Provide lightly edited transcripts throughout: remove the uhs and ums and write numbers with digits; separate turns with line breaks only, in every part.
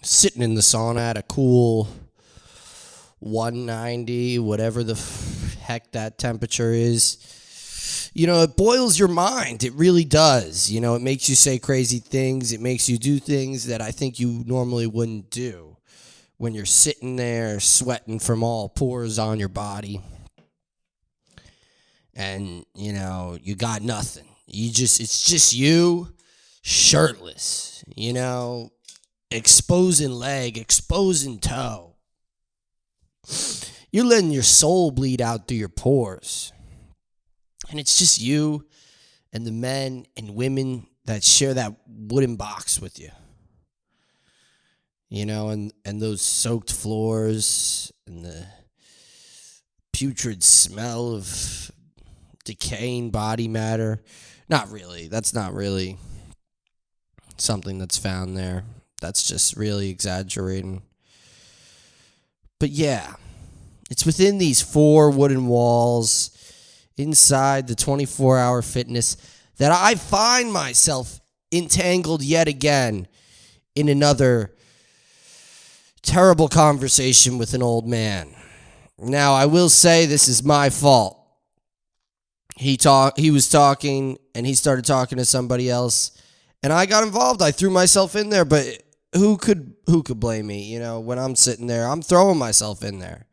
sitting in the sauna at a cool 190, whatever the heck that temperature is. It boils your mind. It really does. It makes you say crazy things. It makes you do things that I think you normally wouldn't do when you're sitting there sweating from all pores on your body. And, you got nothing. It's just you shirtless, exposing leg, exposing toe. You're letting your soul bleed out through your pores. And it's just you and the men and women that share that wooden box with you. And those soaked floors and the putrid smell of decaying body matter. Not really. That's not really something that's found there. That's just really exaggerating. But yeah, it's within these 4 wooden walls inside the 24-hour fitness that I find myself entangled yet again in another terrible conversation with an old man. Now, I will say this is my fault. He was talking, and he started talking to somebody else, and I got involved. I threw myself in there, but who could blame me? When I'm sitting there, I'm throwing myself in there.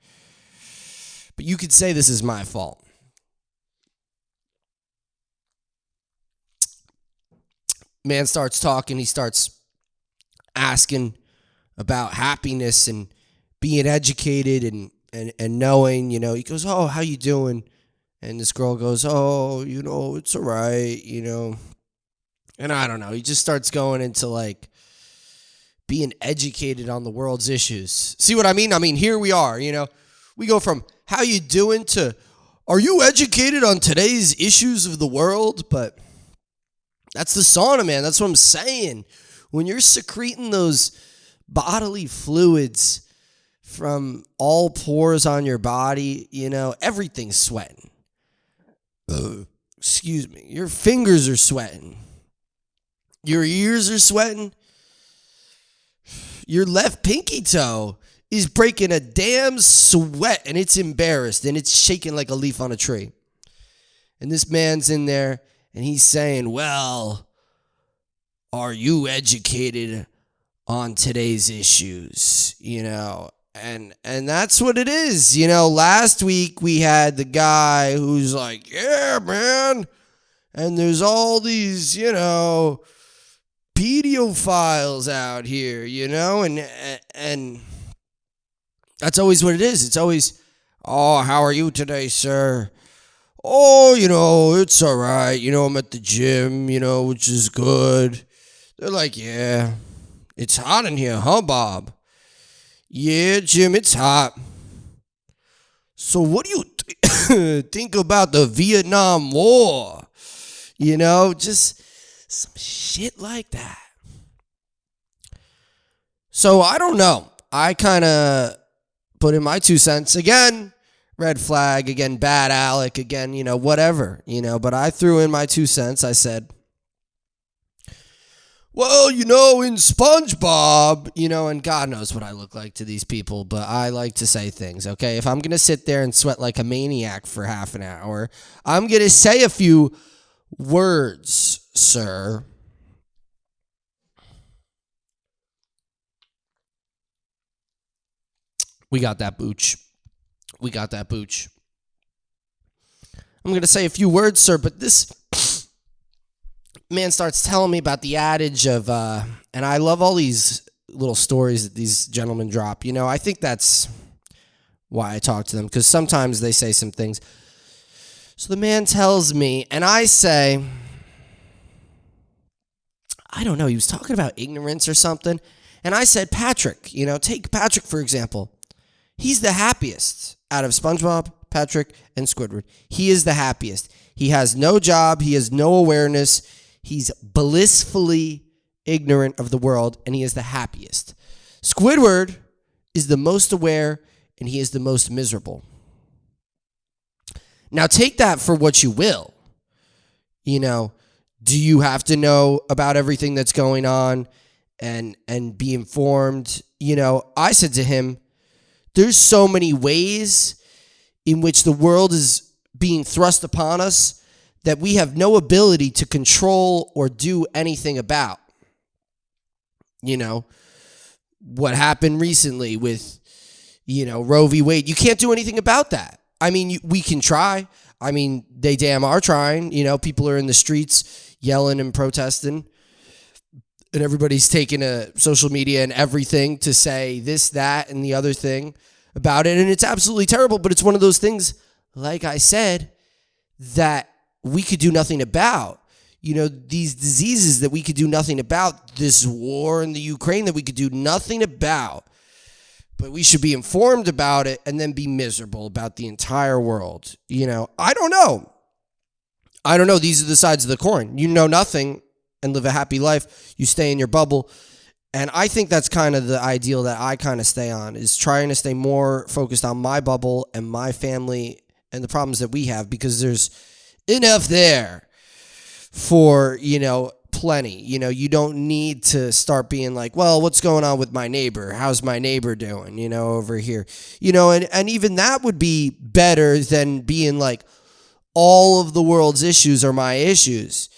But you could say this is my fault. Man starts talking. He starts asking about happiness and being educated and knowing, he goes, "Oh, how you doing?" And this girl goes, "Oh, it's all right, And I don't know. He just starts going into like being educated on the world's issues. See what I mean? I mean, here we are, We go from how you doing to are you educated on today's issues of the world? But that's the sauna, man. That's what I'm saying. When you're secreting those bodily fluids from all pores on your body, everything's sweating. Excuse me. Your fingers are sweating. Your ears are sweating. Your left pinky toe is breaking a damn sweat, and it's embarrassed, and it's shaking like a leaf on a tree. And this man's in there, and he's saying, "Well, are you educated on today's issues?" And that's what it is. Last week we had the guy who's like, "Yeah, man." And there's all these, pedophiles out here, and that's always what it is. It's always, "Oh, how are you today, sir?" "Oh, it's all right. I'm at the gym, which is good." They're like, "Yeah, it's hot in here, huh, Bob?" "Yeah, Jim, it's hot." "So what do you think about the Vietnam War?" Just some shit like that. So I don't know. I kind of put in my 2 cents. Again, red flag. Again, bad Alec. Again, whatever. But I threw in my 2 cents. I said, "Well, in SpongeBob, and God knows what I look like to these people, but I like to say things, okay? If I'm going to sit there and sweat like a maniac for half an hour, I'm going to say a few words, sir." We got that booch. I'm going to say a few words, sir, but this man starts telling me about the adage of, and I love all these little stories that these gentlemen drop. I think that's why I talk to them, because sometimes they say some things. So the man tells me, and I say, I don't know, he was talking about ignorance or something. And I said, Patrick, take Patrick, for example. He's the happiest out of SpongeBob, Patrick, and Squidward. He is the happiest. He has no job. He has no awareness. He's blissfully ignorant of the world, and he is the happiest. Squidward is the most aware, and he is the most miserable. Now, take that for what you will. Do you have to know about everything that's going on and be informed. I said to him, there's so many ways in which the world is being thrust upon us that we have no ability to control or do anything about. What happened recently with, Roe v. Wade. You can't do anything about that. I mean, we can try. I mean, they damn are trying. People are in the streets yelling and protesting. And everybody's taking social media and everything to say this, that, and the other thing about it. And it's absolutely terrible. But it's one of those things, like I said, that we could do nothing about. These diseases that we could do nothing about, this war in the Ukraine that we could do nothing about, but we should be informed about it and then be miserable about the entire world. I don't know. These are the sides of the coin. You know nothing and live a happy life. You stay in your bubble. And I think that's kind of the ideal that I kind of stay on, is trying to stay more focused on my bubble and my family and the problems that we have, because there's enough there for, plenty. You don't need to start being like, well, what's going on with my neighbor? How's my neighbor doing, over here? And even that would be better than being like, all of the world's issues are my issues.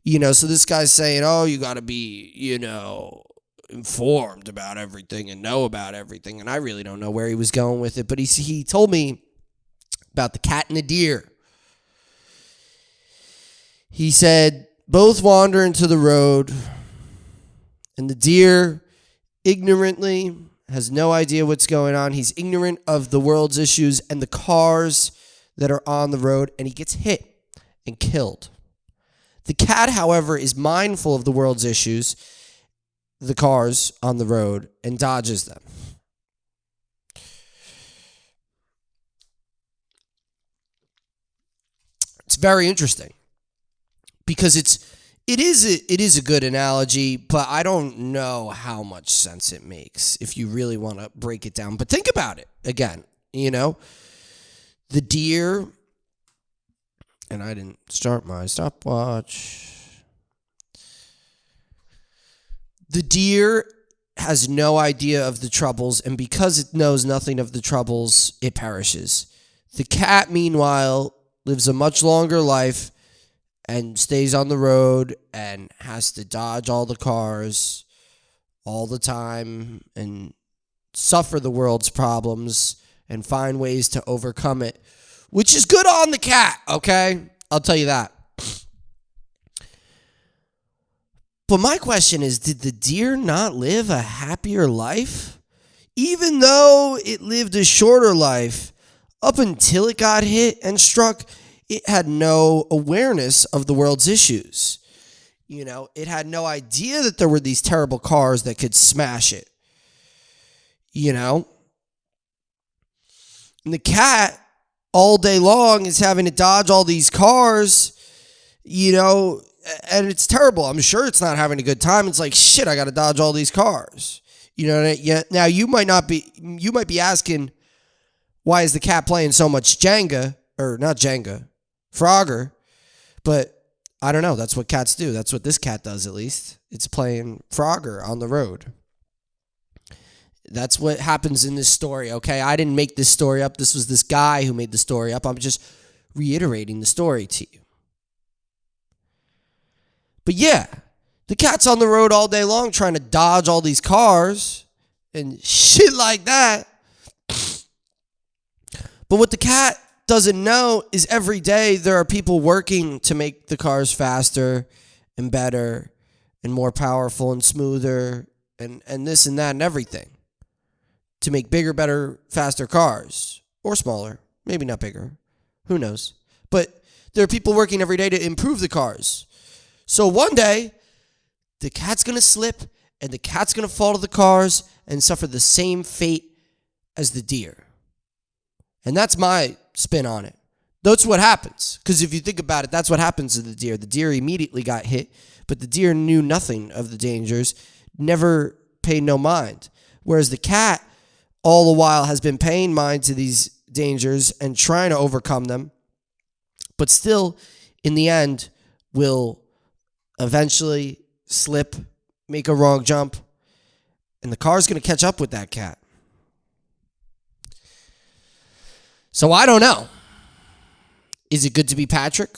So this guy's saying, oh, you got to be, informed about everything and know about everything. And I really don't know where he was going with it. But he told me about the cat and the deer. He said, both wander into the road, and the deer ignorantly has no idea what's going on. He's ignorant of the world's issues and the cars that are on the road, and he gets hit and killed. The cat, however, is mindful of the world's issues, the cars on the road, and dodges them. It's very interesting because it is a good analogy, but I don't know how much sense it makes if you really want to break it down. But think about it again, the deer, and I didn't start my stopwatch. The deer has no idea of the troubles, and because it knows nothing of the troubles, it perishes. The cat, meanwhile, lives a much longer life and stays on the road and has to dodge all the cars all the time and suffer the world's problems and find ways to overcome it, which is good on the cat, okay? I'll tell you that. But my question is, did the deer not live a happier life? Even though it lived a shorter life, up until it got hit and struck, it had no awareness of the world's issues. It had no idea that there were these terrible cars that could smash it. And the cat, all day long, is having to dodge all these cars, and it's terrible. I'm sure it's not having a good time. It's like, shit, I got to dodge all these cars. Now you might be asking, why is the cat playing so much Jenga, or not Jenga, Frogger? But I don't know. That's what cats do. That's what this cat does, at least. It's playing Frogger on the road. That's what happens in this story, okay? I didn't make this story up. This was this guy who made the story up. I'm just reiterating the story to you. But yeah, the cat's on the road all day long trying to dodge all these cars and shit like that. But what the cat doesn't know is every day there are people working to make the cars faster and better and more powerful and smoother and this and that and everything to make bigger, better, faster cars, or smaller, maybe not bigger, who knows. But there are people working every day to improve the cars. So one day, the cat's going to slip and the cat's going to fall to the cars and suffer the same fate as the deer. And that's my spin on it. That's what happens. Because if you think about it, that's what happens to the deer. The deer immediately got hit, but the deer knew nothing of the dangers, never paid no mind. Whereas the cat, all the while, has been paying mind to these dangers and trying to overcome them, but still, in the end, will eventually slip, make a wrong jump, And the car's going to catch up with that cat. So I don't know. Is it good to be Patrick?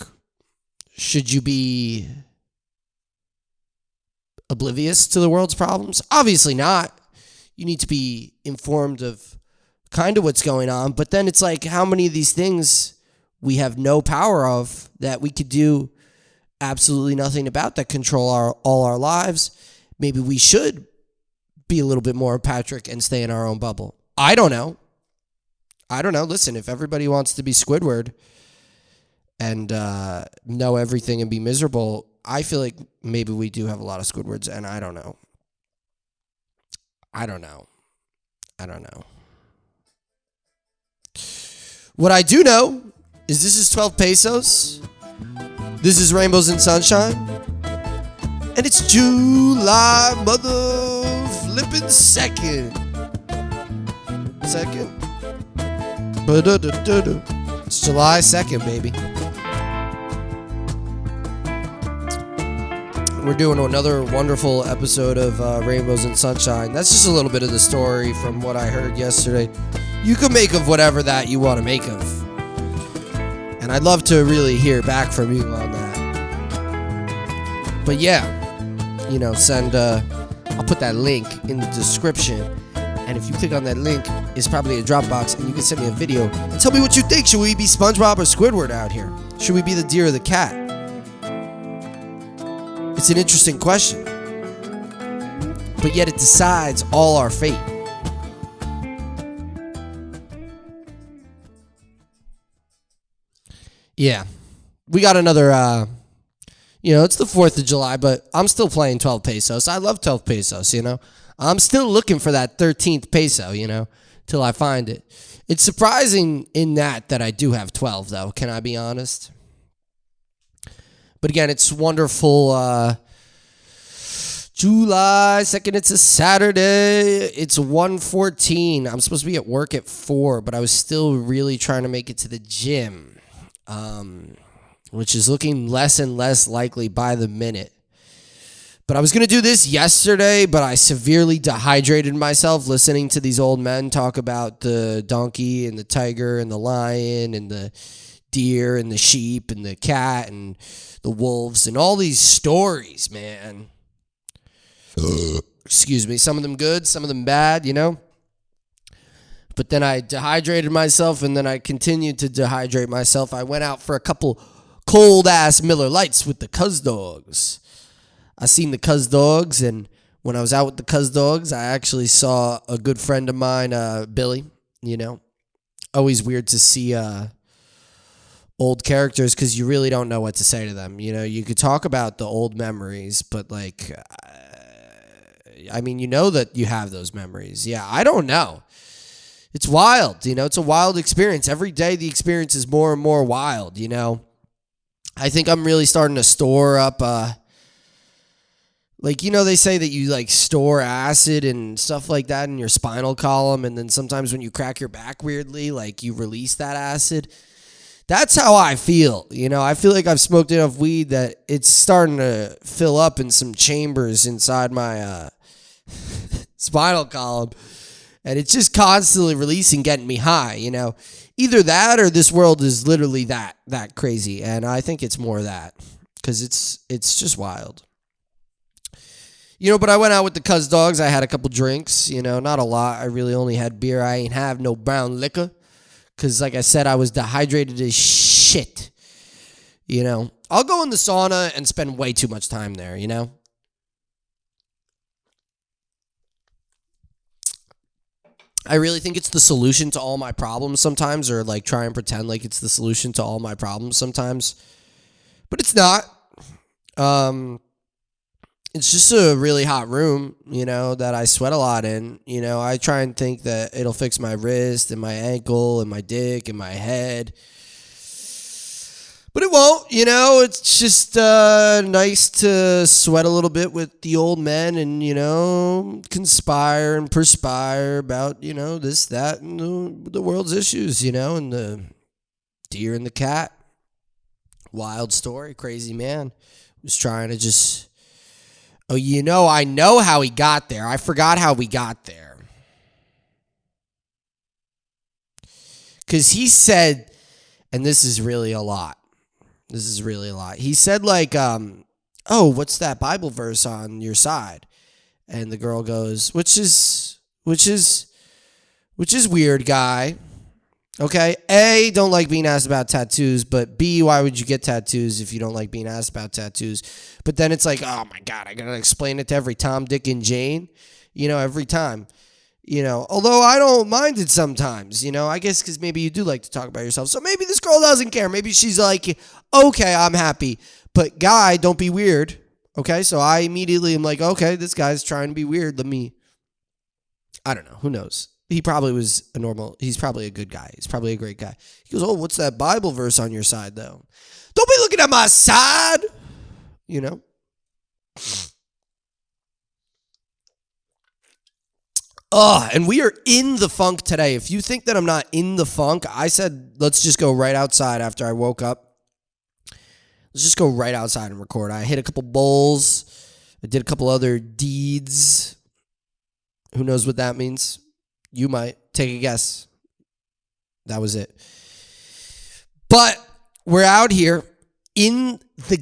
Should you be oblivious to the world's problems? Obviously not. You need to be informed of kind of what's going on. But then it's like, how many of these things we have no power of that we could do absolutely nothing about, that control all our lives? Maybe we should be a little bit more Patrick and stay in our own bubble. I don't know. Listen, if everybody wants to be Squidward and know everything and be miserable, I feel like maybe we do have a lot of Squidwards, and I don't know. What I do know is this is 12 pesos. This is Rainbows and Sunshine. And it's July mother flipping 2nd. It's July 2nd, baby. We're doing another wonderful episode of Rainbows and Sunshine. That's just a little bit of the story from what I heard yesterday. You can make of whatever that you want to make of. And I'd love to really hear back from you on that. But yeah, send, I'll put that link in the description. And if you click on that link, it's probably a Dropbox, and you can send me a video and tell me what you think. Should we be SpongeBob or Squidward out here? Should we be the deer or the cat? It's an interesting question. But yet it decides all our fate. Yeah. We got another, it's the 4th of July, but I'm still playing 12 pesos. I love 12 pesos, I'm still looking for that 13th peso, till I find it. It's surprising in that I do have 12, though. Can I be honest? But again, it's wonderful. July 2nd, it's a Saturday. It's 1:14. I'm supposed to be at work at 4, but I was still really trying to make it to the gym, which is looking less and less likely by the minute. But I was going to do this yesterday, but I severely dehydrated myself listening to these old men talk about the donkey and the tiger and the lion and the deer and the sheep and the cat and the wolves and all these stories, man. Excuse me. Some of them good, some of them bad, But then I dehydrated myself, and then I continued to dehydrate myself. I went out for a couple cold-ass Miller Lites with the Cuz Dogs. I seen the Cuz Dogs, and when I was out with the Cuz Dogs, I actually saw a good friend of mine, Billy, Always weird to see old characters because you really don't know what to say to them. You could talk about the old memories, but, that you have those memories. Yeah, I don't know. It's wild, it's a wild experience. Every day the experience is more and more wild, I think I'm really starting to store up, they say that you store acid and stuff like that in your spinal column. And then sometimes when you crack your back weirdly, you release that acid. That's how I feel. I feel like I've smoked enough weed that it's starting to fill up in some chambers inside my spinal column. And it's just constantly releasing, getting me high, Either that or this world is literally that crazy. And I think it's more that because it's just wild. But I went out with the Cuz Dogs. I had a couple drinks, not a lot. I really only had beer. I ain't have no brown liquor because, like I said, I was dehydrated as shit. I'll go in the sauna and spend way too much time there, I really think it's the solution to all my problems sometimes, or try and pretend like it's the solution to all my problems sometimes. But it's not. It's just a really hot room, that I sweat a lot in. I try and think that it'll fix my wrist and my ankle and my dick and my head. But it won't, it's just nice to sweat a little bit with the old men and, conspire and perspire about, this, that, and the world's issues, and the deer and the cat. Wild story, crazy man. Was trying to just Oh, I know how he got there. I forgot how we got there. Because he said, and this is really a lot. He said oh, what's that Bible verse on your side? And the girl goes, which is weird, guy. Okay, A, don't like being asked about tattoos, but B, why would you get tattoos if you don't like being asked about tattoos? But then it's like, oh my God, I gotta explain it to every Tom, Dick, and Jane, every time. Although I don't mind it sometimes, I guess because maybe you do like to talk about yourself. So maybe this girl doesn't care. Maybe she's like, okay, I'm happy. But guy, don't be weird. Okay, so I immediately am like, okay, this guy's trying to be weird. I don't know. Who knows? He probably he's probably a good guy. He's probably a great guy. He goes, oh, what's that Bible verse on your side, though? Don't be looking at my side, and we are in the funk today. If you think that I'm not in the funk, I said, let's just go right outside after I woke up. Let's just go right outside and record. I hit a couple bowls. I did a couple other deeds. Who knows what that means? You might. Take a guess. That was it. But we're out here in the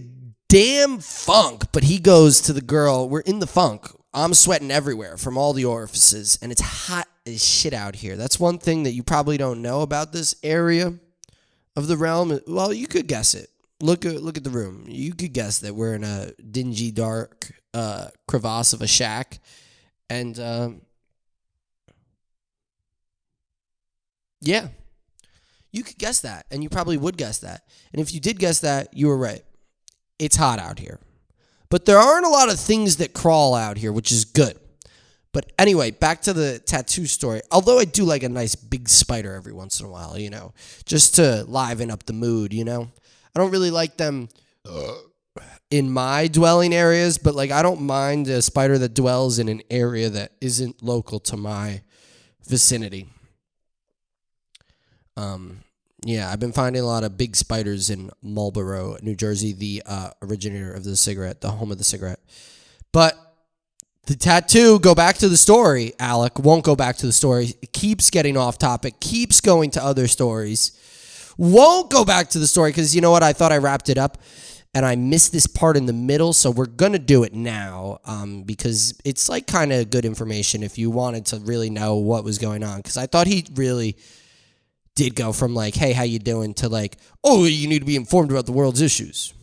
damn funk. But he goes to the girl. We're in the funk. I'm sweating everywhere from all the orifices, and it's hot as shit out here. That's one thing that you probably don't know about this area of the realm. Well, you could guess it. Look at the room. You could guess that we're in a dingy, dark crevasse of a shack, and yeah, you could guess that, and you probably would guess that. And if you did guess that, you were right. It's hot out here. But there aren't a lot of things that crawl out here, which is good. But anyway, back to the tattoo story. Although I do like a nice big spider every once in a while, just to liven up the mood, I don't really like them in my dwelling areas, but I don't mind a spider that dwells in an area that isn't local to my vicinity. Yeah, I've been finding a lot of big spiders in Marlboro, New Jersey, the originator of the cigarette, the home of the cigarette. But the tattoo, go back to the story, Alec, won't go back to the story. It keeps getting off topic, keeps going to other stories. Won't go back to the story because you know what? I thought I wrapped it up and I missed this part in the middle. So we're going to do it now because it's kind of good information if you wanted to really know what was going on. Because I thought he really did go from hey, how you doing to oh, you need to be informed about the world's issues.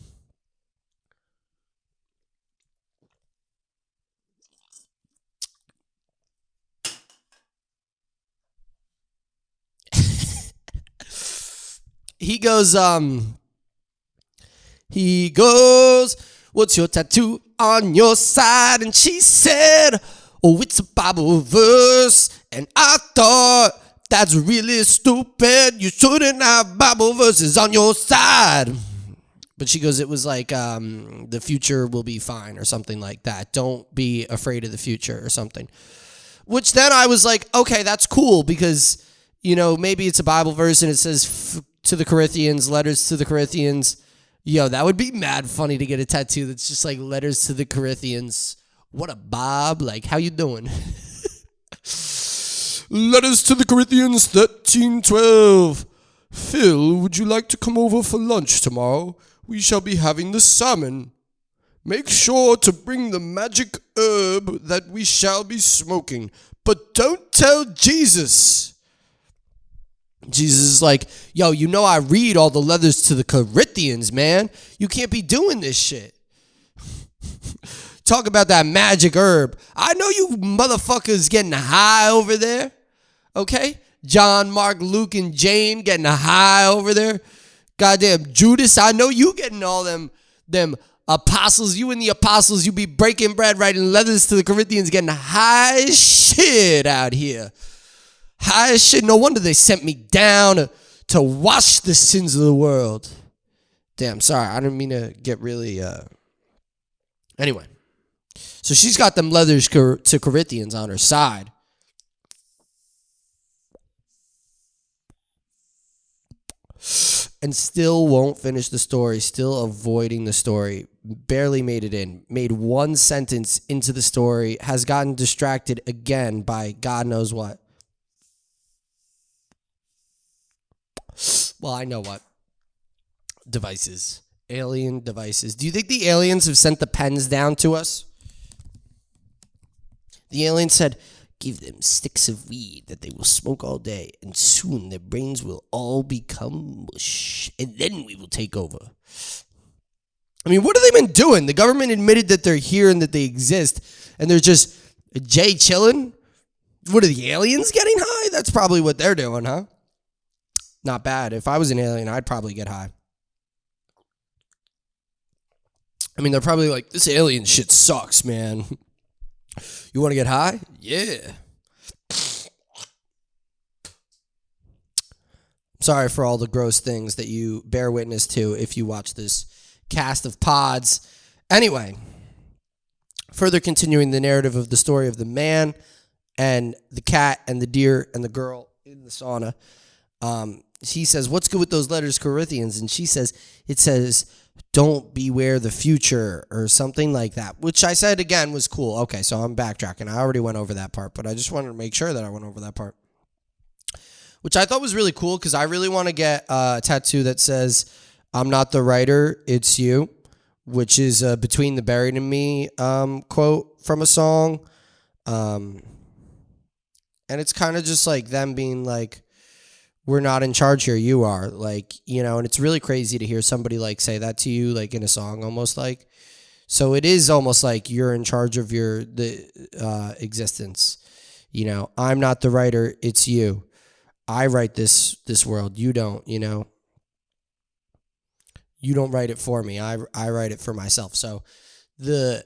He goes, what's your tattoo on your side? And she said, oh, it's a Bible verse. And I thought, that's really stupid. You shouldn't have Bible verses on your side. But she goes, it was the future will be fine or something like that. Don't be afraid of the future or something. Which then I was like, okay, that's cool because, maybe it's a Bible verse and it says to the Korthians, letters to the Korthians. Yo, that would be mad funny to get a tattoo that's just letters to the Korthians. What a Bob. How you doing? Letters to the Korthians 13:12. Phil, would you like to come over for lunch tomorrow? We shall be having the salmon. Make sure to bring the magic herb that we shall be smoking, but don't tell Jesus. Jesus is like, yo, I read all the letters to the Korthians, man. You can't be doing this shit. Talk about that magic herb. I know you motherfuckers getting high over there. Okay? John, Mark, Luke, and Jane getting high over there. Goddamn Judas, I know you getting all them apostles. You and the apostles, you be breaking bread, writing letters to the Korthians, getting high as shit out here. High as shit. No wonder they sent me down to wash the sins of the world. Damn, sorry. I didn't mean to get really... Anyway. So she's got them letters to Korthians on her side. and still won't finish the story, still avoiding the story, barely made it in, made one sentence into the story, has gotten distracted again by God knows what. Well, I know what. Devices. Alien devices. Do you think the aliens have sent the pens down to us? The alien said, give them sticks of weed that they will smoke all day, and soon their brains will all become mush, and then we will take over. I mean, what have they been doing? The government admitted that they're here and that they exist, and they're just Jay chilling? What are the aliens getting high? That's probably what they're doing, huh? Not bad. If I was an alien, I'd probably get high. I mean, they're probably like, this alien shit sucks, man. You want to get high? Yeah. Sorry for all the gross things that you bear witness to if you watch this cast of pods. Anyway, further continuing the narrative of the story of the man and the cat and the deer and the girl in the sauna. He says, what's good with those letters, Korthians? And she says, it says, don't beware the future or something like that, which I said again was cool. Okay, so I'm backtracking. I already went over that part, but I just wanted to make sure that I went over that part, which I thought was really cool because I really want to get a tattoo that says, I'm not the writer, it's you, which is Between the Buried and Me quote from a song. And it's kind of just like them being like, we're not in charge here, you are, like, you know, and it's really crazy to hear somebody like say that to you, like in a song almost like. So it is almost like you're in charge of the existence. You know, I'm not the writer, it's you. I write this world, you don't, you know. You don't write it for me. I write it for myself. So the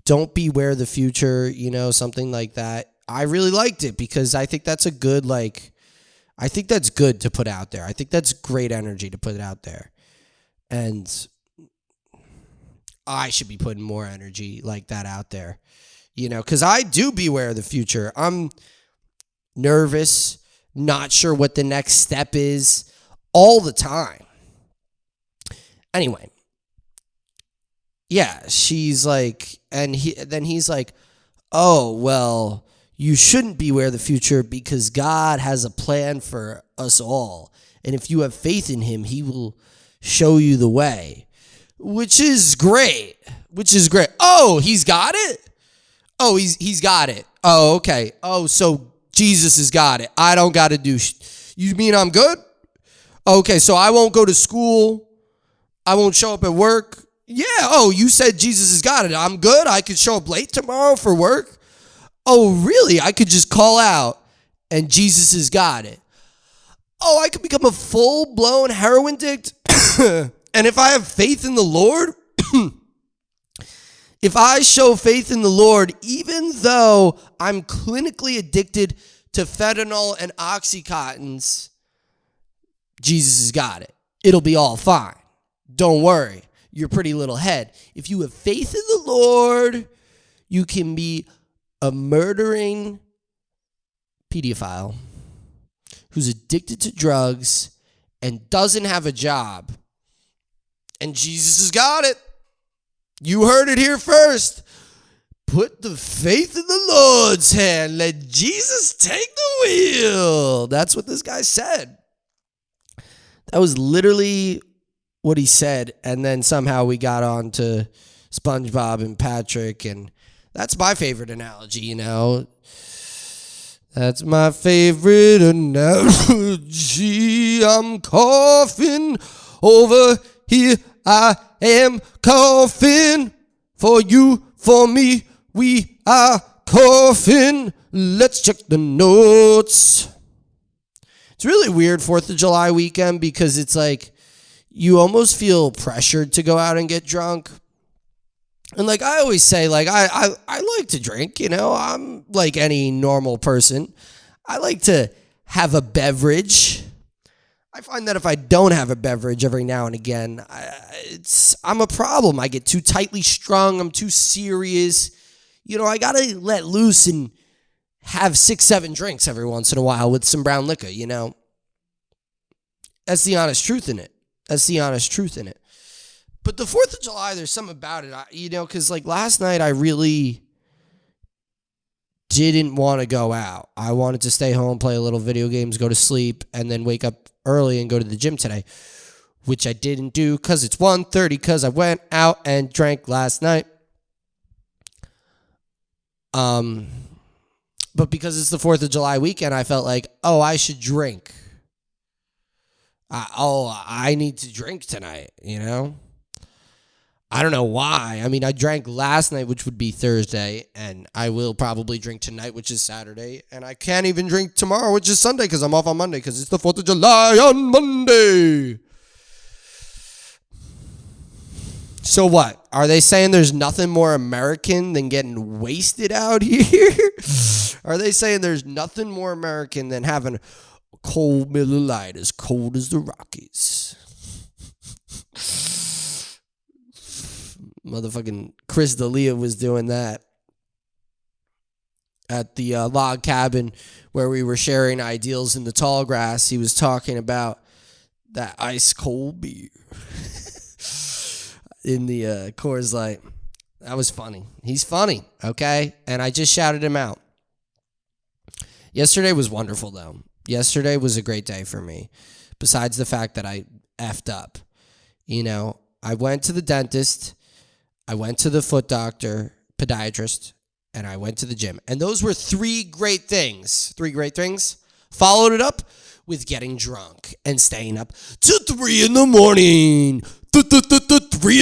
don't beware the future, you know, something like that. I really liked it because I think that's a good, like, I think that's good to put out there. I think that's great energy to put out there. And I should be putting more energy like that out there, you know, because I do beware of the future. I'm nervous, not sure what the next step is all the time. Anyway, yeah, she's like, and he's like, oh, well, you shouldn't beware the future because God has a plan for us all. And if you have faith in him, he will show you the way, which is great, Oh, he's got it? Oh, he's got it. Oh, okay. Oh, so Jesus has got it. I don't got to do you mean I'm good? Okay, so I won't go to school. I won't show up at work. Yeah, oh, you said Jesus has got it. I'm good. I could show up late tomorrow for work. Oh, really? I could just call out and Jesus has got it. Oh, I could become a full-blown heroin addict. And if I have faith in the Lord, if I show faith in the Lord, even though I'm clinically addicted to fentanyl and Oxycontins, Jesus has got it. It'll be all fine. Don't worry. Your pretty little head. If you have faith in the Lord, you can be a murdering pedophile who's addicted to drugs and doesn't have a job. And Jesus has got it. You heard it here first. Put the faith in the Lord's hand. Let Jesus take the wheel. That's what this guy said. That was literally what he said. And then somehow we got on to SpongeBob and Patrick, and that's my favorite analogy, you know. That's my favorite analogy. I'm coughing over here. I am coughing for you, for me. We are coughing. Let's check the notes. It's really weird 4th of July weekend because it's like you almost feel pressured to go out and get drunk. And like I always say, like I like to drink, you know. I'm like any normal person. I like to have a beverage. I find that if I don't have a beverage every now and again, I'm a problem. I get too tightly strung. I'm too serious. You know, I got to let loose and have 6-7 drinks every once in a while with some brown liquor, you know. That's the honest truth in it. That's the honest truth in it. But the 4th of July, there's something about it, because like last night I really didn't want to go out. I wanted to stay home, play a little video games, go to sleep, and then wake up early and go to the gym today, which I didn't do because it's 1:30 because I went out and drank last night. But because it's the 4th of July weekend, I felt like, I should drink. I need to drink tonight, I don't know why. I mean, I drank last night, which would be Thursday, and I will probably drink tonight, which is Saturday, and I can't even drink tomorrow, which is Sunday, because I'm off on Monday, because it's the 4th of July on Monday. So what? Are they saying there's nothing more American than getting wasted out here? Are they saying there's nothing more American than having a cold Miller Lite as cold as the Rockies? Motherfucking Chris D'Elia was doing that at the log cabin where we were sharing ideals in the tall grass. He was talking about that ice cold beer in the Coors Light. That was funny. He's funny, okay? And I just shouted him out. Yesterday was wonderful, though. Yesterday was a great day for me, besides the fact that I effed up. I went to the dentist, I went to the foot doctor, podiatrist, and I went to the gym. And those were 3 great things. 3 great things. Followed it up with getting drunk and staying up to 3 in the morning. 3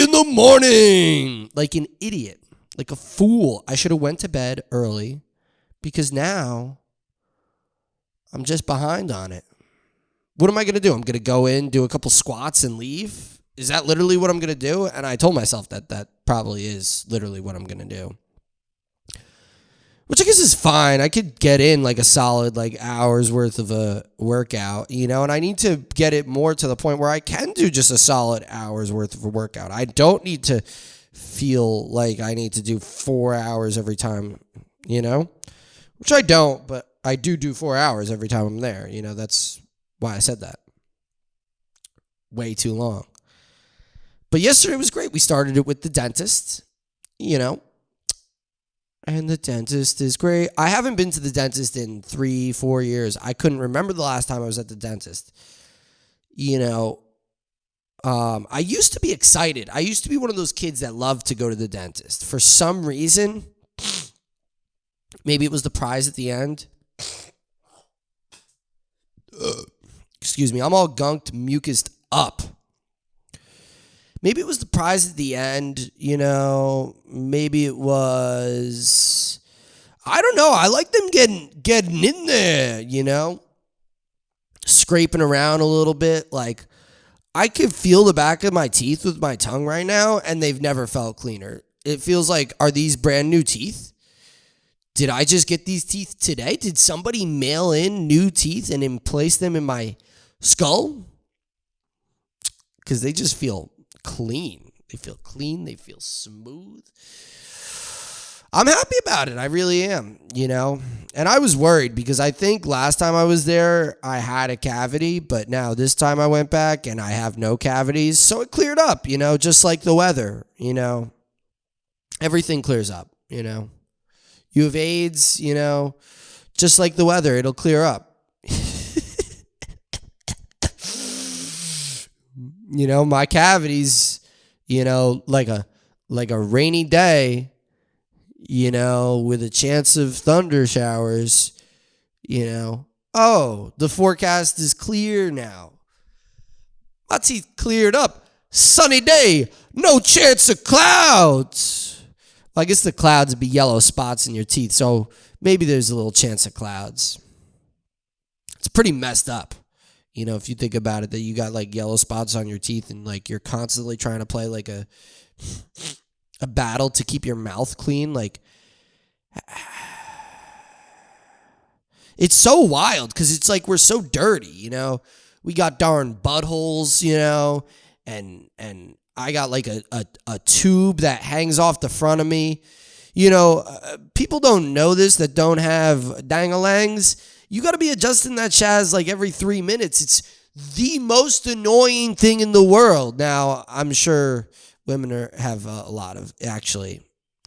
in the morning. Like an idiot. Like a fool. I should have went to bed early because now I'm just behind on it. What am I going to do? I'm going to go in, do a couple squats and leave? Is that literally what I'm going to do? And I told myself that probably is literally what I'm going to do. Which I guess is fine. I could get in like a solid hour's worth of a workout, and I need to get it more to the point where I can do just a solid hour's worth of a workout. I don't need to feel like I need to do 4 hours every time, which I don't, but I do 4 hours every time I'm there. That's why I said that. Way too long. But yesterday was great. We started it with the dentist, and the dentist is great. I haven't been to the dentist in 3-4 years. I couldn't remember the last time I was at the dentist. I used to be excited. I used to be one of those kids that loved to go to the dentist. For some reason, maybe it was the prize at the end. Excuse me. I'm all gunked, mucused up. Maybe it was the prize at the end, maybe it was, I don't know. I like them getting in there, scraping around a little bit. Like, I could feel the back of my teeth with my tongue right now, and they've never felt cleaner. It feels like, are these brand new teeth? Did I just get these teeth today? Did somebody mail in new teeth and place them in my skull? Because they just feel clean. They feel clean. They feel smooth. I'm happy about it. I really am, And I was worried because I think last time I was there, I had a cavity, but now this time I went back and I have no cavities. So it cleared up, just like the weather, Everything clears up, You have AIDS, just like the weather, it'll clear up. My cavities, like a rainy day, with a chance of thunder showers, oh, the forecast is clear now. My teeth cleared up. Sunny day, no chance of clouds. Well, I guess the clouds would be yellow spots in your teeth, so maybe there's a little chance of clouds. It's pretty messed up. If you think about it, that you got yellow spots on your teeth and you're constantly trying to play a battle to keep your mouth clean. It's so wild because it's we're so dirty, We got darn buttholes, and I got a tube that hangs off the front of me. People don't know this that don't have dang-a-langs. You got to be adjusting that Chaz every 3 minutes. the most annoying thing in the world. Now, I'm sure women have a lot of actually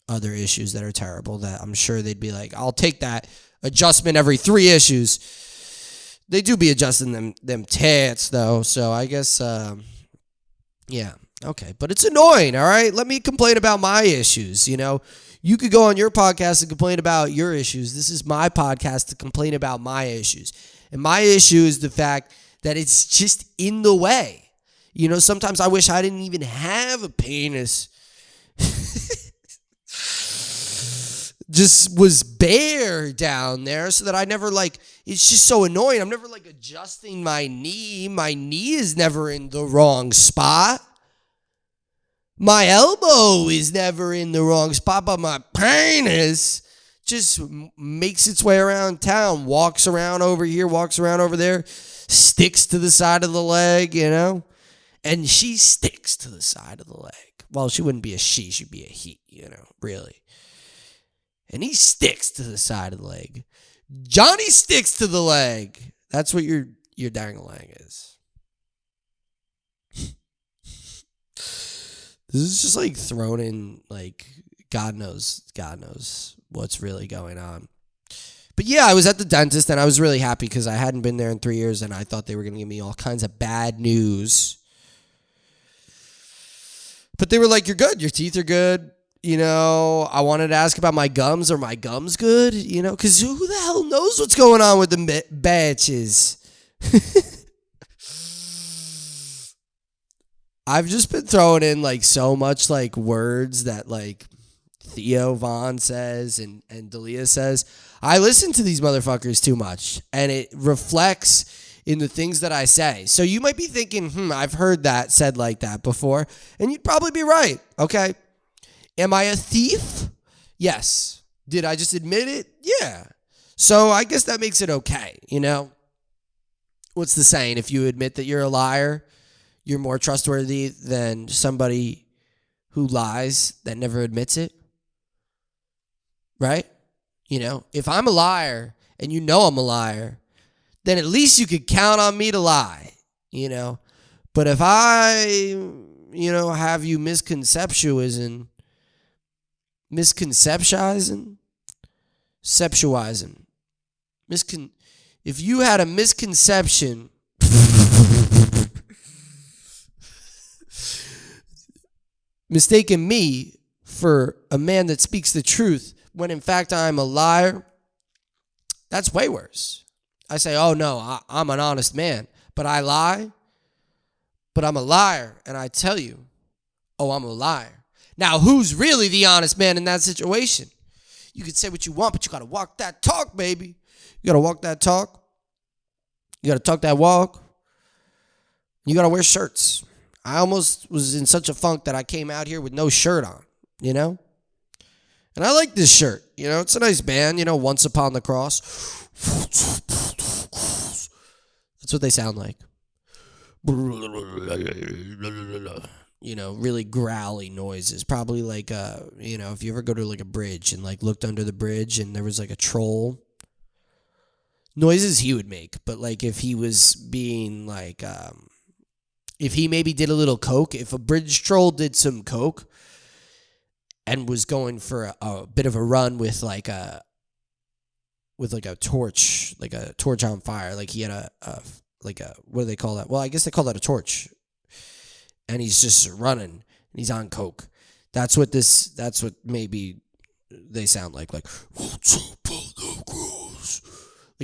other issues that are terrible that I'm sure they'd be like, I'll take that adjustment every 3 issues. They do be adjusting them tits, though. So I guess, yeah. Okay. But it's annoying, all right? Let me complain about my issues, You could go on your podcast and complain about your issues. This is my podcast to complain about my issues. And my issue is the fact that it's just in the way. Sometimes I wish I didn't even have a penis. Just was bare down there so that I never it's just so annoying. I'm never adjusting my knee. My knee is never in the wrong spot. My elbow is never in the wrong spot, but my penis just makes its way around town, walks around over here, walks around over there, sticks to the side of the leg, and she sticks to the side of the leg. Well, she wouldn't be a she, she'd be a he, really. And he sticks to the side of the leg. Johnny sticks to the leg. That's what your dang-a-lang is. This is just thrown in God knows what's really going on. But yeah, I was at the dentist and I was really happy because I hadn't been there in 3 years and I thought they were going to give me all kinds of bad news. But they were like, you're good. Your teeth are good. I wanted to ask about my gums. Are my gums good? Because who the hell knows what's going on with the batches? I've just been throwing in so much words that Theo Vaughn says and Dalia says. I listen to these motherfuckers too much and it reflects in the things that I say. So you might be thinking, I've heard that said like that before. And you'd probably be right. Okay. Am I a thief? Yes. Did I just admit it? Yeah. So I guess that makes it okay. What's the saying? If you admit that you're a liar, you're more trustworthy than somebody who lies that never admits it. Right? If I'm a liar and I'm a liar, then at least you could count on me to lie, But if I, have you misconceptualizing, if you had a misconception mistaken me for a man that speaks the truth when in fact I'm a liar, that's way worse. I say, oh no, I'm an honest man, but I lie, but I'm a liar, and I tell you, oh, I'm a liar. Now, who's really the honest man in that situation? You can say what you want, but you got to walk that talk, baby. You got to walk that talk. You got to talk that walk. You got to wear shirts. I almost was in such a funk that I came out here with no shirt on, And I like this shirt. It's a nice band, Once Upon the Cross. That's what they sound like. Really growly noises. Probably if you ever go to a bridge and looked under the bridge and there was a troll. Noises he would make. But if he was being if he maybe did a little coke, if a bridge troll did some coke and was going for a bit of a run with a torch, a torch on fire, he had a what do they call that? Well, I guess they call that a torch. And he's just running and he's on coke. That's what maybe they sound like a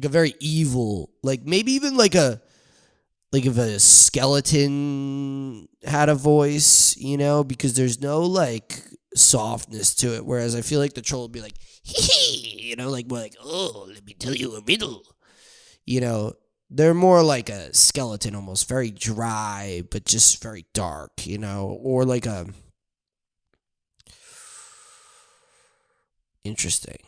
very evil, maybe even if a skeleton had a voice, because there's no softness to it. Whereas I feel like the troll would be hee, more oh, let me tell you a riddle. They're more like a skeleton, almost very dry, but just very dark, or a interesting.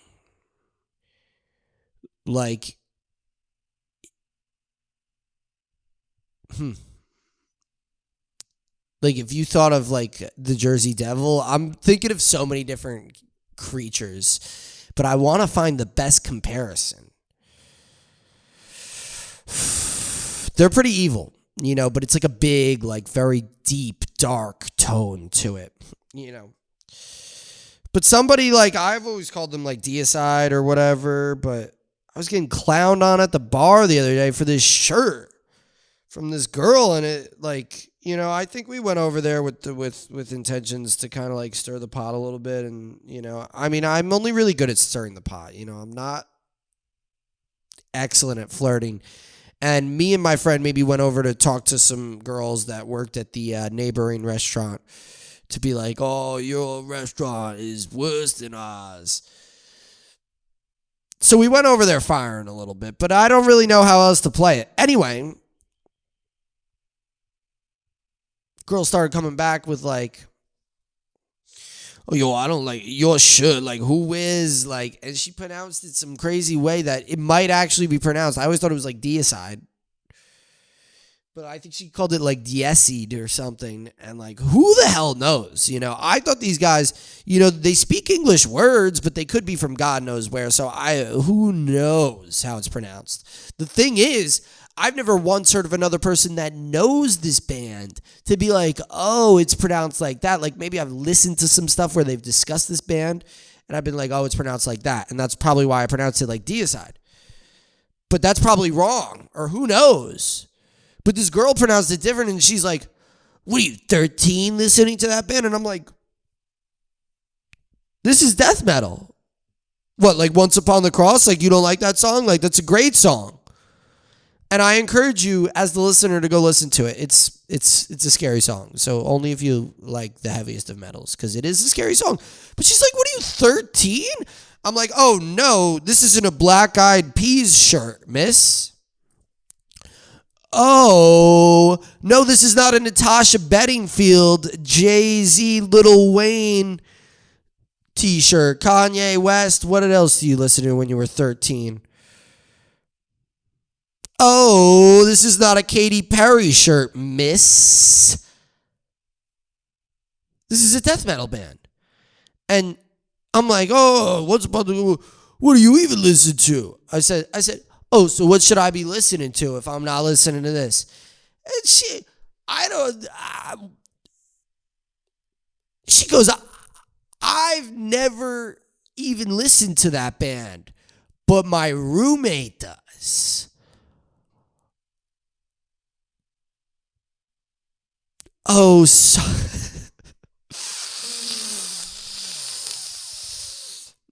If you thought of the Jersey Devil, I'm thinking of so many different creatures, but I want to find the best comparison. They're pretty evil. but it's like a big, like very deep, dark tone to it, you know. But somebody, like, I've always called them like deicide or whatever, but I was getting clowned on at the bar the other day for this shirt from this girl, and it, like, I think we went over there with intentions to kind of like stir the pot a little bit, and I mean, I'm only really good at stirring the pot. I'm not excellent at flirting. And me and my friend maybe went over to talk to some girls that worked at the neighboring restaurant to be like, oh, your restaurant is worse than ours. So we went over there firing a little bit, but I don't really know how else to play it. Anyway, girls started coming back with like, oh, yo, I don't like your shirt. Like, who is, like, and she pronounced it some crazy way that it might actually be pronounced. I always thought it was like deicide, but I think she called it like deicide or something. And like, who the hell knows? I thought these guys, they speak English words, but they could be from God knows where. So who knows how it's pronounced? The thing is, I've never once heard of another person that knows this band to be like, oh, it's pronounced like that. Like, maybe I've listened to some stuff where they've discussed this band, and I've been like, oh, it's pronounced like that. And that's probably why I pronounced it like deicide. But that's probably wrong, or who knows? But this girl pronounced it different, and she's like, what are you, 13 listening to that band? And I'm like, this is death metal. What, like Once Upon the Cross? Like, you don't like that song? Like, that's a great song. And I encourage you as the listener to go listen to it. It's a scary song. So only if you like the heaviest of metals, because it is a scary song. But she's like, what are you, 13? I'm like, oh no, this isn't a Black Eyed Peas shirt, miss. Oh, no, this is not a Natasha Bedingfield, Jay-Z, Lil Wayne t-shirt, Kanye West. What else do you listen to when you were 13? Oh, this is not a Katy Perry shirt, miss. This is a death metal band. And I'm like, oh, what do you even listen to? I said, oh, so what should I be listening to if I'm not listening to this? And she goes, I've never even listened to that band, but my roommate does. Oh,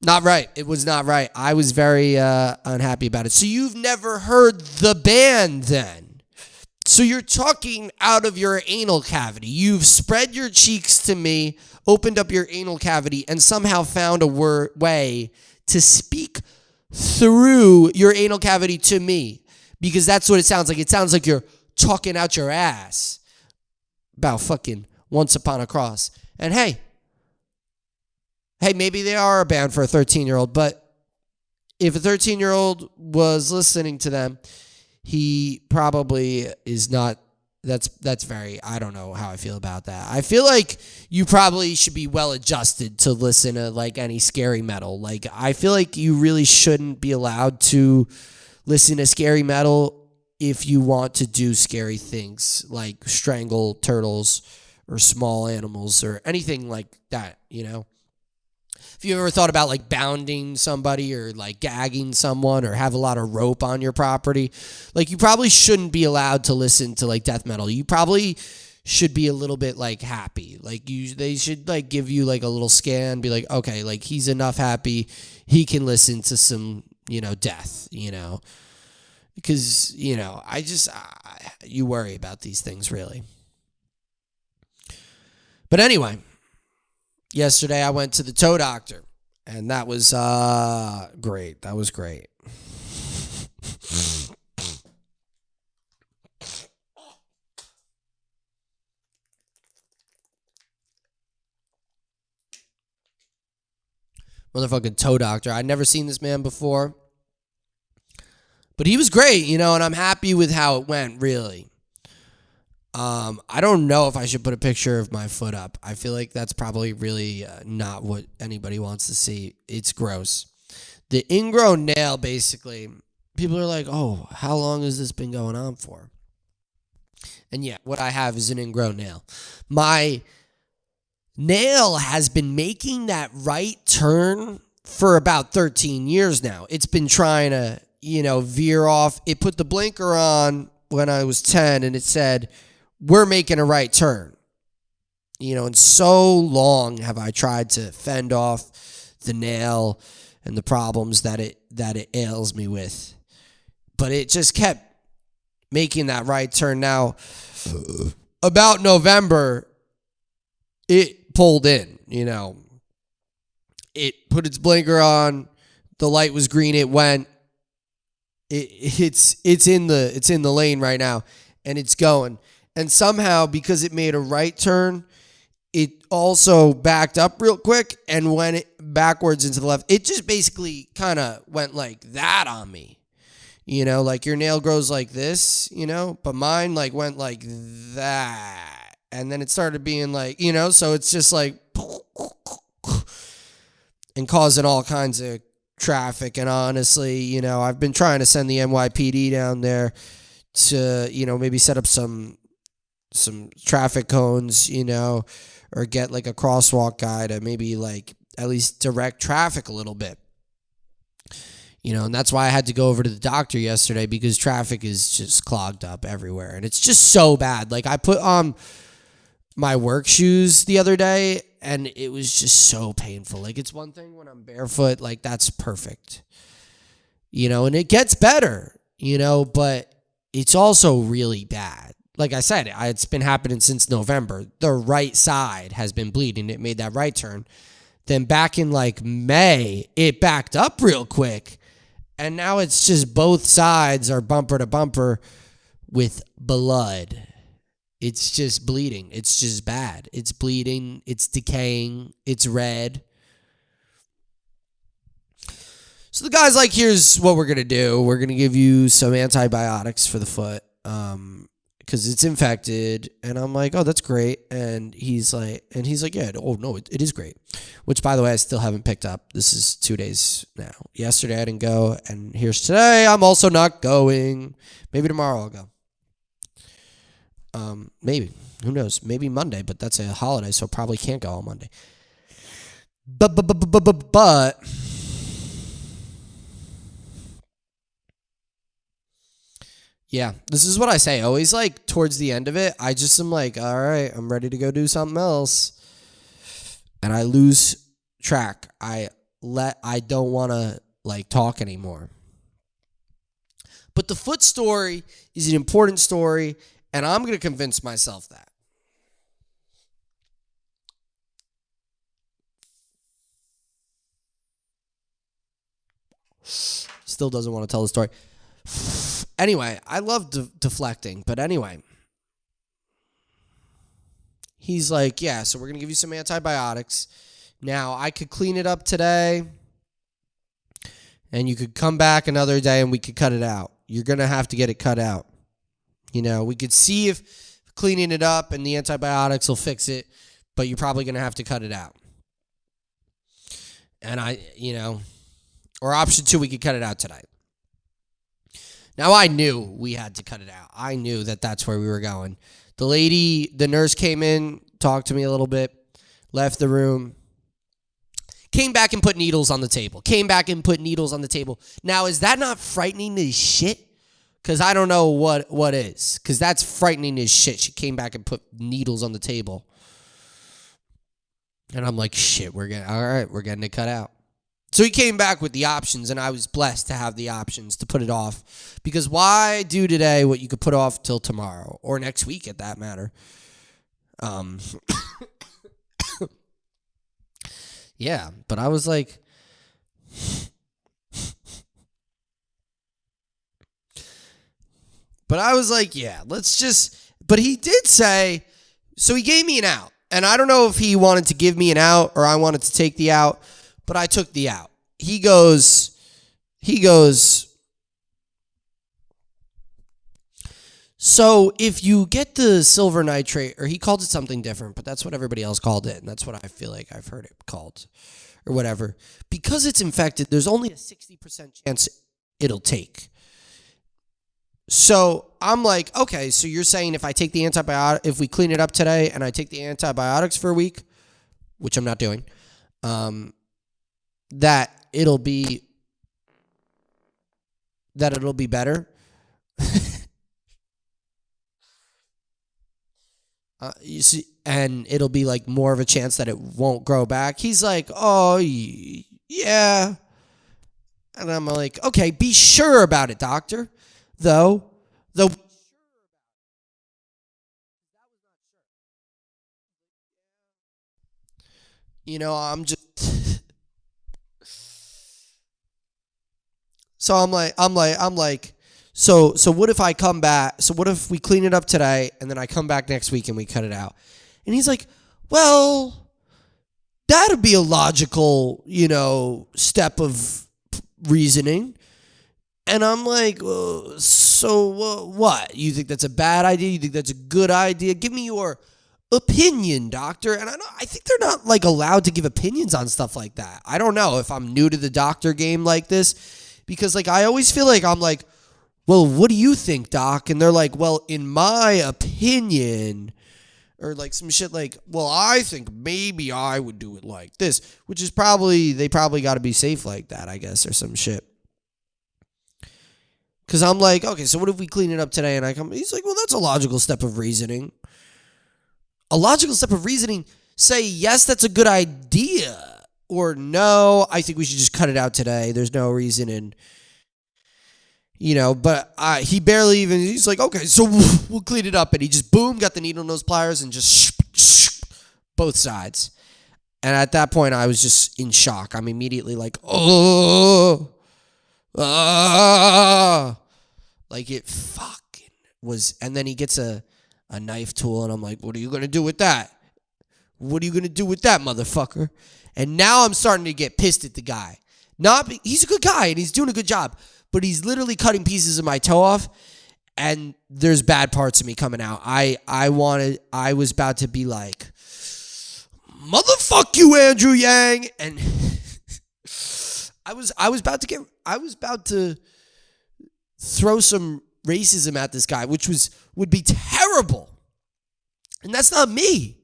not right. It was not right. I was very unhappy about it. So you've never heard the band then? So you're talking out of your anal cavity. You've spread your cheeks to me, opened up your anal cavity, and somehow found a way to speak through your anal cavity to me. Because that's what it sounds like. It sounds like you're talking out your ass about fucking Once Upon a Cross. And hey, maybe they are a band for a 13-year-old, but if a 13-year-old was listening to them, he probably is not. That's very, I don't know how I feel about that. I feel like you probably should be well adjusted to listen to like any scary metal. Like, I feel like you really shouldn't be allowed to listen to scary metal if you want to do scary things like strangle turtles or small animals or anything like that, If you ever thought about like bounding somebody or like gagging someone or have a lot of rope on your property, like you probably shouldn't be allowed to listen to like death metal. You probably should be a little bit like happy. Like they should like give you like a little scan, be like, okay, like he's enough happy. He can listen to some, death, because, you worry about these things really. But anyway, yesterday I went to the toe doctor, and that was great. That was great. Motherfucking toe doctor. I'd never seen this man before, but he was great, and I'm happy with how it went, really. I don't know if I should put a picture of my foot up. I feel like that's probably really not what anybody wants to see. It's gross. The ingrown nail, basically, people are like, oh, how long has this been going on for? And yeah, what I have is an ingrown nail. My nail has been making that right turn for about 13 years now. It's been trying to, veer off. It put the blinker on when I was 10 and it said, we're making a right turn. And so long have I tried to fend off the nail and the problems that it ails me with. But it just kept making that right turn. Now, about November, it pulled in, It put its blinker on. The light was green. It went. It's in the lane right now, and it's going. And somehow, because it made a right turn, it also backed up real quick and went backwards into the left. It just basically kind of went like that on me. Like your nail grows like this, but mine like went like that. And then it started being like, so it's just like and causing all kinds of traffic. And honestly, I've been trying to send the NYPD down there to, maybe set up some traffic cones, or get like a crosswalk guy to maybe like at least direct traffic a little bit. And that's why I had to go over to the doctor yesterday, because traffic is just clogged up everywhere. And it's just so bad. Like I put on my work shoes the other day and it was just so painful. Like it's one thing when I'm barefoot, like that's perfect. And it gets better, but it's also really bad. Like I said, it's been happening since November. The right side has been bleeding. It made that right turn. Then back in like May, it backed up real quick. And now it's just both sides are bumper to bumper with blood. It's just bleeding. It's just bad. It's bleeding. It's decaying. It's red. So the guy's like, here's what we're going to do. We're going to give you some antibiotics for the foot because it's infected. And I'm like, oh, that's great. And he's like, yeah, oh, no, it is great. Which, by the way, I still haven't picked up. This is 2 days now. Yesterday I didn't go, and here's today. I'm also not going. Maybe tomorrow I'll go. Maybe. Who knows? Maybe Monday, but that's a holiday, so probably can't go on Monday. But yeah, this is what I say. Always like towards the end of it, I just am like, all right, I'm ready to go do something else. And I lose track. I don't want to like talk anymore. But the foot story is an important story, and I'm going to convince myself that. Still doesn't want to tell the story. Anyway, I love deflecting, but anyway. He's like, yeah, so we're going to give you some antibiotics. Now, I could clean it up today, and you could come back another day, and we could cut it out. You're going to have to get it cut out. We could see if cleaning it up and the antibiotics will fix it, but you're probably going to have to cut it out. And or option 2, we could cut it out tonight. Now, I knew we had to cut it out. I knew that that's where we were going. The nurse came in, talked to me a little bit, left the room, came back and put needles on the table. Now, is that not frightening as shit? Because I don't know what is. Because that's frightening as shit. She came back and put needles on the table. And I'm like, shit, we're getting it cut out. So he came back with the options, and I was blessed to have the options to put it off. Because why do today what you could put off till tomorrow, or next week at that matter? Yeah, but I was like, yeah, let's just, but he did say, so he gave me an out. And I don't know if he wanted to give me an out or I wanted to take the out, but I took the out. He goes, so if you get the silver nitrate, or he called it something different, but that's what everybody else called it, and that's what I feel like I've heard it called, or whatever. Because it's infected, there's only a 60% chance it'll take. So I'm like, okay, so you're saying if I take the antibiotic, if we clean it up today and I take the antibiotics for a week, which I'm not doing, that it'll be better. You see, and it'll be like more of a chance that it won't grow back. He's like, oh, yeah. And I'm like, okay, be sure about it, doctor. Though, I'm just. So I'm like, so what if I come back? So what if we clean it up today and then I come back next week and we cut it out? And he's like, well, that'd be a logical, step of reasoning. And I'm like, so what? You think that's a bad idea? You think that's a good idea? Give me your opinion, doctor. And I think they're not like allowed to give opinions on stuff like that. I don't know if I'm new to the doctor game like this, because like I always feel like I'm like, well, what do you think, doc? And they're like, well, in my opinion, or like some shit like, well, I think maybe I would do it like this, which is they probably got to be safe like that, I guess, or some shit. Because I'm like, okay, so what if we clean it up today and I come? He's like, well, that's a logical step of reasoning. A logical step of reasoning, say, yes, that's a good idea. Or no, I think we should just cut it out today. There's no reason. And, but he barely even, he's like, okay, so we'll clean it up. And he just, boom, got the needle nose pliers and just both sides. And at that point, I was just in shock. I'm immediately like, oh. Like it fucking was. And then he gets a knife tool and I'm like, what are you going to do with that? What are you going to do with that, motherfucker? And now I'm starting to get pissed at the guy. He's a good guy and he's doing a good job, but he's literally cutting pieces of my toe off and there's bad parts of me coming out. I was about to be like, motherfuck you, Andrew Yang. And I was about to throw some racism at this guy, which would be terrible. And that's not me.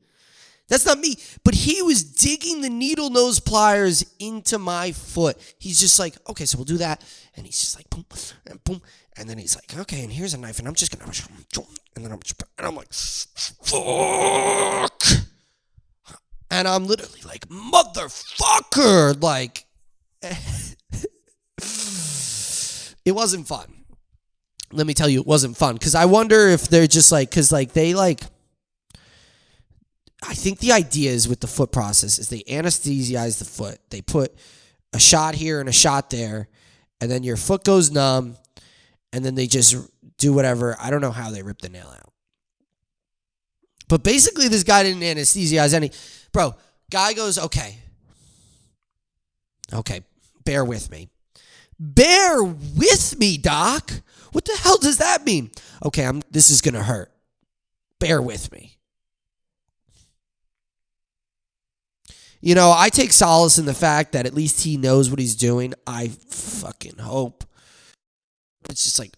But he was digging the needle nose pliers into my foot. He's just like, okay, so we'll do that. And he's just like, boom, and boom. And then he's like, okay, and here's a knife. And I'm just going to, and I'm like, fuck. And I'm literally like, motherfucker. Like, it wasn't fun. Let me tell you, it wasn't fun. Because I wonder if they're just like, because like they like, I think the idea is with the foot process is they anesthesize the foot. They put a shot here and a shot there, and then your foot goes numb, and then they just do whatever. I don't know how they rip the nail out. But basically, this guy didn't anesthesize any. Bro, guy goes, okay, bear with me. Bear with me, doc. What the hell does that mean? Okay, this is going to hurt. Bear with me. I take solace in the fact that at least he knows what he's doing. I fucking hope. It's just like,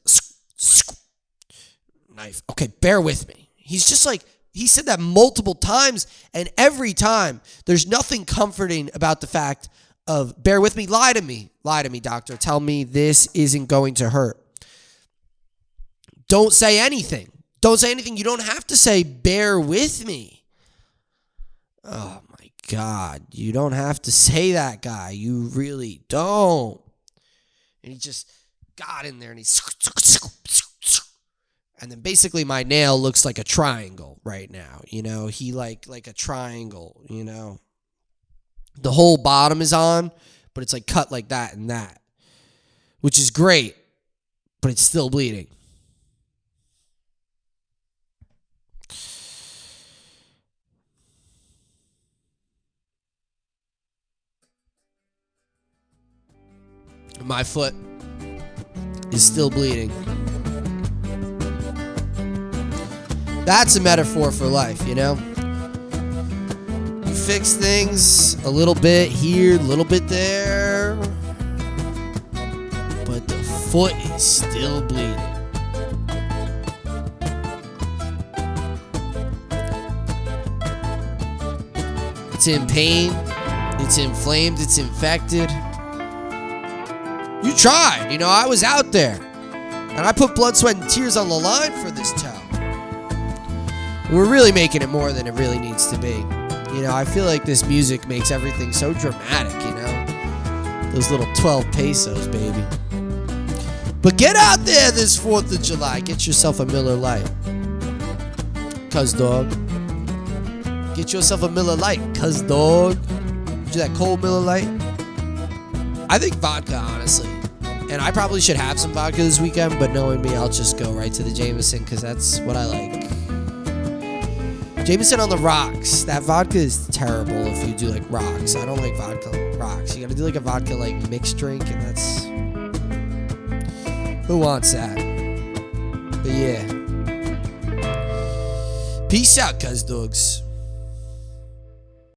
knife. Okay, bear with me. He's just like, he said that multiple times, and every time there's nothing comforting about the fact of, bear with me, lie to me, doctor. Tell me this isn't going to hurt. Don't say anything. You don't have to say, bear with me. Oh, my God. You don't have to say that, guy. You really don't. And he just got in there and and then basically my nail looks like a triangle right now. He like a triangle, The whole bottom is on, but it's like cut like that and that, which is great, but it's still bleeding. My foot is still bleeding. That's a metaphor for life, You fix things a little bit here, a little bit there, but the foot is still bleeding. It's in pain. It's inflamed. It's infected. You tried. You know, I was out there. And I put blood, sweat, and tears on the line for this toe. We're really making it more than it really needs to be. You know, I feel like this music makes everything so dramatic, you know? Those little 12 pesos, baby. But get out there this 4th of July. Get yourself a Miller Lite. Cuz dog. Get yourself a Miller Lite. Cuz dog. Do that cold Miller Lite. I think vodka, honestly. And I probably should have some vodka this weekend, but knowing me, I'll just go right to the Jameson because that's what I like. Jameson on the rocks. That vodka is terrible if you do like rocks. I don't like vodka rocks. You gotta do like a vodka like mixed drink, and that's... Who wants that? But yeah. Peace out, cuz dogs.